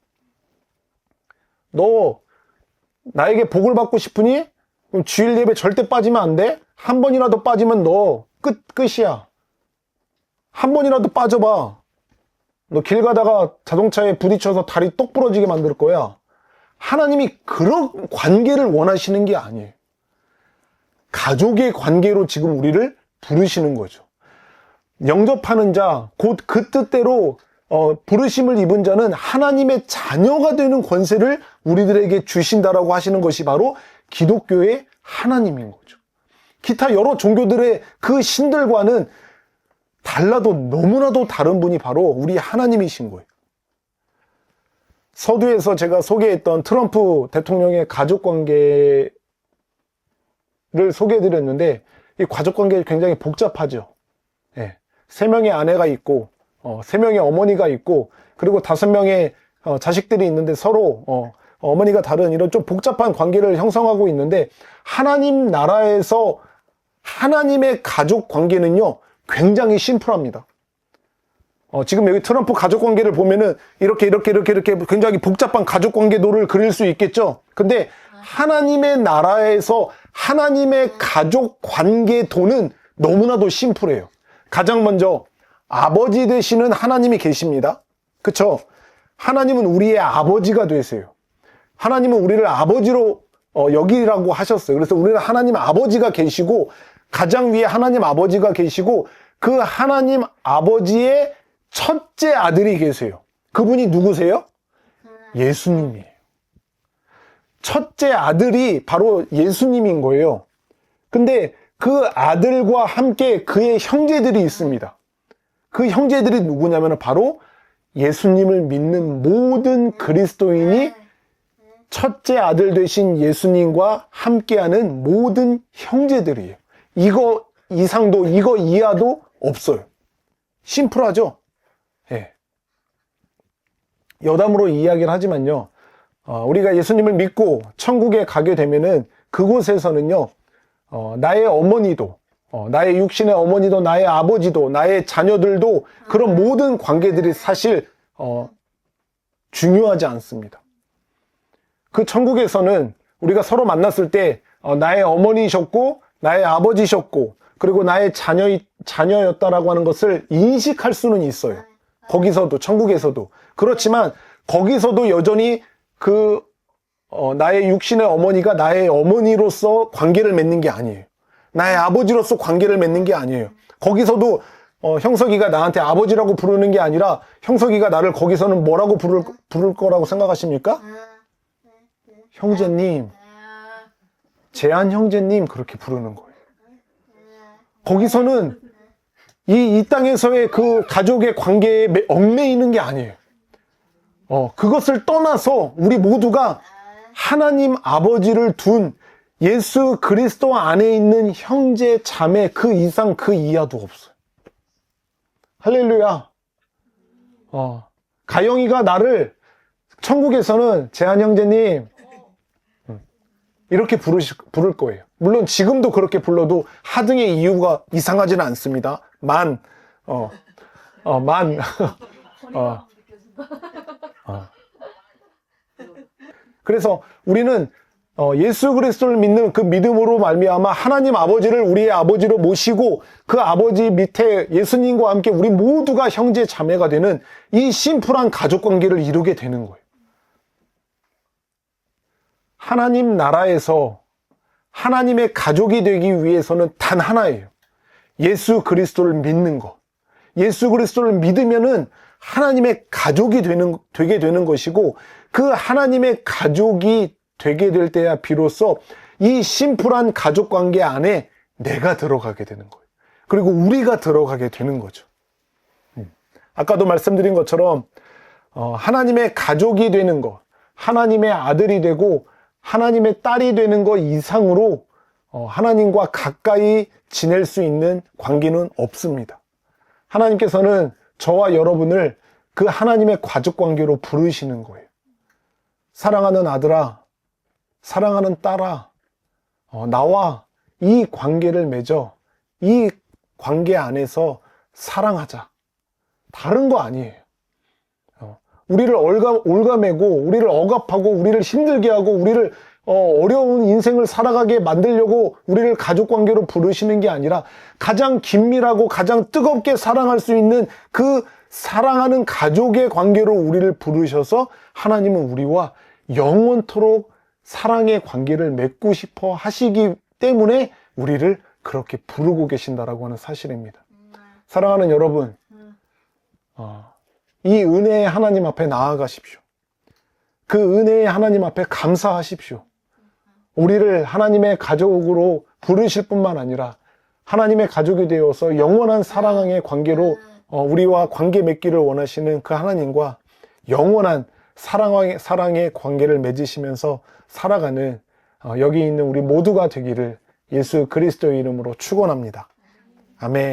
너 나에게 복을 받고 싶으니? 그럼 주일 예배 절대 빠지면 안 돼? 한 번이라도 빠지면 너 끝이야. 한 번이라도 빠져봐. 너 길 가다가 자동차에 부딪혀서 다리 똑 부러지게 만들 거야. 하나님이 그런 관계를 원하시는 게 아니에요. 가족의 관계로 지금 우리를 부르시는 거죠. 영접하는 자, 곧 그 뜻대로 부르심을 입은 자는 하나님의 자녀가 되는 권세를 우리들에게 주신다라고 하시는 것이 바로 기독교의 하나님인 거죠. 기타 여러 종교들의 그 신들과는 달라도 너무나도 다른 분이 바로 우리 하나님이신 거예요. 서두에서 제가 소개했던 트럼프 대통령의 가족관계를 소개해드렸는데 이 가족관계 굉장히 복잡하죠. 예. 3명의 아내가 있고 3명의 어머니가 있고 그리고 5명의 자식들이 있는데 서로 어머니가 다른 이런 좀 복잡한 관계를 형성하고 있는데 하나님 나라에서 하나님의 가족 관계는요 굉장히 심플합니다. 지금 여기 트럼프 가족 관계를 보면은 이렇게 굉장히 복잡한 가족 관계도를 그릴 수 있겠죠. 근데 하나님의 나라에서 하나님의 가족 관계도는 너무나도 심플해요. 가장 먼저 아버지 되시는 하나님이 계십니다. 그쵸? 하나님은 우리의 아버지가 되세요. 하나님은 우리를 아버지로 여기라고 하셨어요. 그래서 우리는 하나님 아버지가 계시고 가장 위에 하나님 아버지가 계시고 그 하나님 아버지의 첫째 아들이 계세요. 그분이 누구세요? 예수님이에요. 첫째 아들이 바로 예수님인 거예요. 근데 그 아들과 함께 그의 형제들이 있습니다. 그 형제들이 누구냐면 바로 예수님을 믿는 모든 그리스도인이 첫째 아들 되신 예수님과 함께하는 모든 형제들이에요. 이거 이상도 이거 이하도 없어요. 심플하죠? 예. 여담으로 이야기를 하지만요. 우리가 예수님을 믿고 천국에 가게 되면은 그곳에서는요. 나의 어머니도 나의 육신의 어머니도 나의 아버지도 나의 자녀들도 그런 모든 관계들이 사실 중요하지 않습니다. 그 천국에서는 우리가 서로 만났을 때 나의 어머니셨고 나의 아버지셨고 그리고 나의 자녀였다라고 하는 것을 인식할 수는 있어요. 거기서도 천국에서도 그렇지만 거기서도 여전히 나의 육신의 어머니가 나의 어머니로서 관계를 맺는 게 아니에요. 나의 아버지로서 관계를 맺는 게 아니에요. 거기서도 형석이가 나한테 아버지라고 부르는 게 아니라 형석이가 나를 거기서는 뭐라고 부를 거라고 생각하십니까? 형제님, 재한 형제님 그렇게 부르는 거예요. 거기서는 이 땅에서의 그 가족의 관계에 얽매이는 게 아니에요. 그것을 떠나서 우리 모두가 하나님 아버지를 둔 예수 그리스도 안에 있는 형제 자매 그 이상 그 이하도 없어요. 할렐루야. 가영이가 나를 천국에서는 재한 형제님 이렇게 부를 거예요. 물론 지금도 그렇게 불러도 하등의 이유가 이상하지는 않습니다. 그래서 우리는 예수 그리스도를 믿는 그 믿음으로 말미암아 하나님 아버지를 우리의 아버지로 모시고 그 아버지 밑에 예수님과 함께 우리 모두가 형제 자매가 되는 이 심플한 가족 관계를 이루게 되는 거예요. 하나님 나라에서 하나님의 가족이 되기 위해서는 단 하나예요. 예수 그리스도를 믿는 것. 예수 그리스도를 믿으면은 하나님의 가족이 되게 되는 것이고 그 하나님의 가족이 되게 될 때야 비로소 이 심플한 가족 관계 안에 내가 들어가게 되는 거예요. 그리고 우리가 들어가게 되는 거죠. 아까도 말씀드린 것처럼 하나님의 가족이 되는 것, 하나님의 아들이 되고 하나님의 딸이 되는 것 이상으로 하나님과 가까이 지낼 수 있는 관계는 없습니다. 하나님께서는 저와 여러분을 그 하나님의 가족 관계로 부르시는 거예요. 사랑하는 아들아, 사랑하는 딸아, 나와 이 관계를 맺어 이 관계 안에서 사랑하자. 다른 거 아니에요. 우리를 올가매고 우리를 억압하고 우리를 힘들게 하고 우리를 어려운 인생을 살아가게 만들려고 우리를 가족관계로 부르시는 게 아니라 가장 긴밀하고 가장 뜨겁게 사랑할 수 있는 그 사랑하는 가족의 관계로 우리를 부르셔서 하나님은 우리와 영원토록 사랑의 관계를 맺고 싶어 하시기 때문에 우리를 그렇게 부르고 계신다라고 하는 사실입니다. 사랑하는 여러분, 이 은혜의 하나님 앞에 나아가십시오. 그 은혜의 하나님 앞에 감사하십시오. 우리를 하나님의 가족으로 부르실 뿐만 아니라 하나님의 가족이 되어서 영원한 사랑의 관계로 우리와 관계 맺기를 원하시는 그 하나님과 영원한 사랑의 관계를 맺으시면서 살아가는 여기 있는 우리 모두가 되기를 예수 그리스도의 이름으로 축원합니다. 아멘.